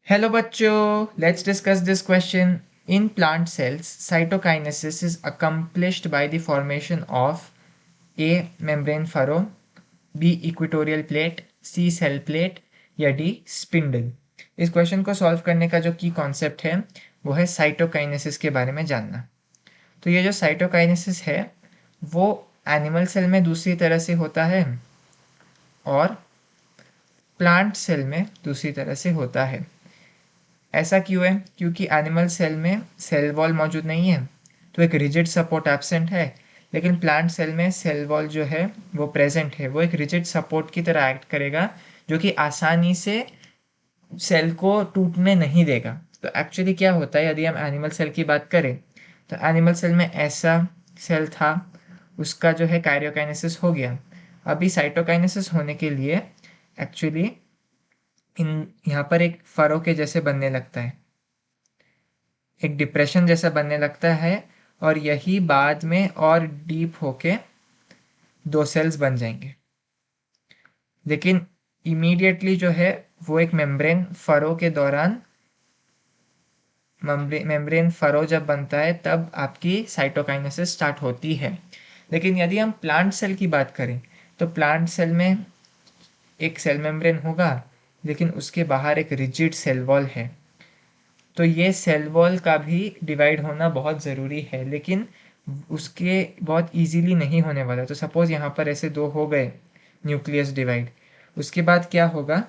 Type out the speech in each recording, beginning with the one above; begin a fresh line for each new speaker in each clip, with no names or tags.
Hello bachcho, let's discuss this question. In plant cells, cytokinesis is accomplished by the formation of A. membrane furrow, B. equatorial plate, C. cell plate या D. spindle. इस question को solve करने का जो की concept है वो है साइटोकाइनेसिस के बारे में जानना। तो ये जो साइटोकाइनेसिस है वो एनिमल सेल में दूसरी तरह से होता है और प्लांट सेल में दूसरी तरह से होता है। ऐसा क्यों है? क्योंकि एनिमल सेल में सेल वॉल मौजूद नहीं है, तो एक रिजिड सपोर्ट एब्सेंट है। लेकिन प्लांट सेल में सेल वॉल जो है वो प्रेजेंट है, वो एक रिजिड सपोर्ट की तरह एक्ट करेगा जो कि आसानी से सेल को टूटने नहीं देगा। तो एक्चुअली क्या होता है, यदि हम एनिमल सेल की बात करें तो एनिमल सेल में ऐसा सेल था, उसका जो है काइरोकाइनेसिस हो गया। अभी साइटोकाइनेसिस होने के लिए एक्चुअली इन यहाँ पर एक फरो के जैसे बनने लगता है, एक डिप्रेशन जैसा बनने लगता है और यही बाद में और डीप होके दो सेल्स बन जाएंगे। लेकिन इमीडिएटली जो है वो एक मेम्ब्रेन फरो के दौरान, मेम्ब्रेन फरो जब बनता है तब आपकी साइटोकाइनेसिस स्टार्ट होती है। लेकिन यदि हम प्लांट सेल की बात करें तो प्लांट सेल में एक सेल मेम्ब्रेन होगा लेकिन उसके बाहर एक रिजिड सेल वॉल है। तो ये सेल वॉल का भी डिवाइड होना बहुत ज़रूरी है, लेकिन उसके बहुत इजीली नहीं होने वाला। तो सपोज़ यहाँ पर ऐसे दो हो गए न्यूक्लियस डिवाइड, उसके बाद क्या होगा,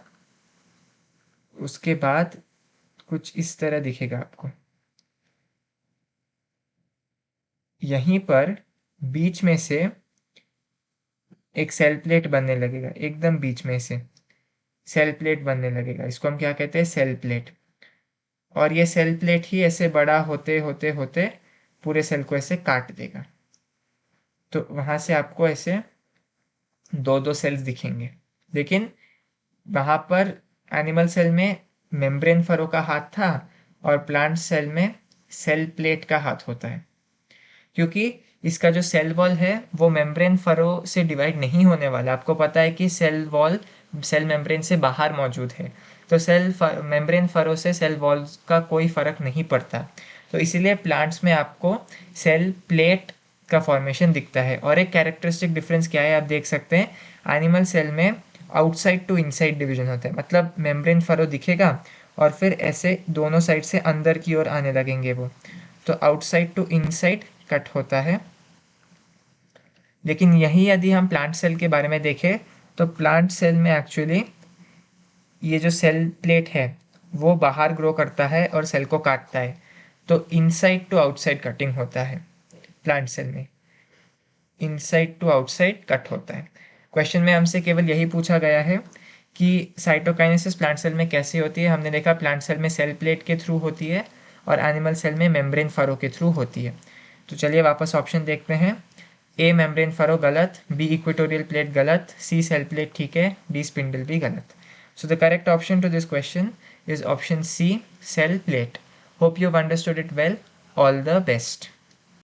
उसके बाद कुछ इस तरह दिखेगा आपको। यहीं पर बीच में से एक सेल प्लेट बनने लगेगा, एकदम बीच में से सेल प्लेट बनने लगेगा। इसको हम क्या कहते हैं? Cell plate. और ये सेल प्लेट ही ऐसे बड़ा होते होते होते पूरे सेल को ऐसे काट देगा। तो वहाँ से आपको ऐसे दो दो सेल्स दिखेंगे। लेकिन वहाँ पर एनिमल सेल में मेम्ब्रेन फरो का हाथ था और प्लांट सेल में सेल प्लेट का हाथ होता है, क्योंकि इसका जो सेल वॉल है वो मेम्ब्रेन फरो से डिवाइड नहीं होने वाला। आपको पता है कि सेल वॉल सेल मेम्ब्रेन से बाहर मौजूद है, तो सेल मेम्ब्रेन फरो से सेल वॉल का कोई फ़र्क नहीं पड़ता। तो इसीलिए प्लांट्स में आपको सेल प्लेट का फॉर्मेशन दिखता है। और एक कैरेक्टरिस्टिक डिफरेंस क्या है आप देख सकते हैं, एनिमल सेल में आउटसाइड टू इनसाइड डिवीजन होता है, मतलब मेम्ब्रेन फरो दिखेगा और फिर ऐसे दोनों साइड से अंदर की ओर आने लगेंगे वो, तो आउटसाइड टू इनसाइड कट होता है। लेकिन यही यदि हम प्लांट सेल के बारे में देखें तो प्लांट सेल में एक्चुअली ये जो सेल प्लेट है वो बाहर ग्रो करता है और सेल को काटता है, तो इनसाइड टू आउटसाइड कटिंग होता है प्लांट सेल में, इनसाइड टू आउटसाइड कट होता है। क्वेश्चन में हमसे केवल यही पूछा गया है कि साइटोकाइनेसिस प्लांट सेल में कैसे होती है। हमने देखा प्लांट सेल में सेल प्लेट के थ्रू होती है और एनिमल सेल में मेम्ब्रेन फरो के थ्रू होती है। तो चलिए वापस ऑप्शन देखते हैं। ए मेम्ब्रेन फरो गलत, बी इक्वेटोरियल प्लेट गलत, सी सेल प्लेट ठीक है, डी स्पिंडल भी गलत। So the correct option to this question is option C, cell plate. Hope you have understood it well. All the best.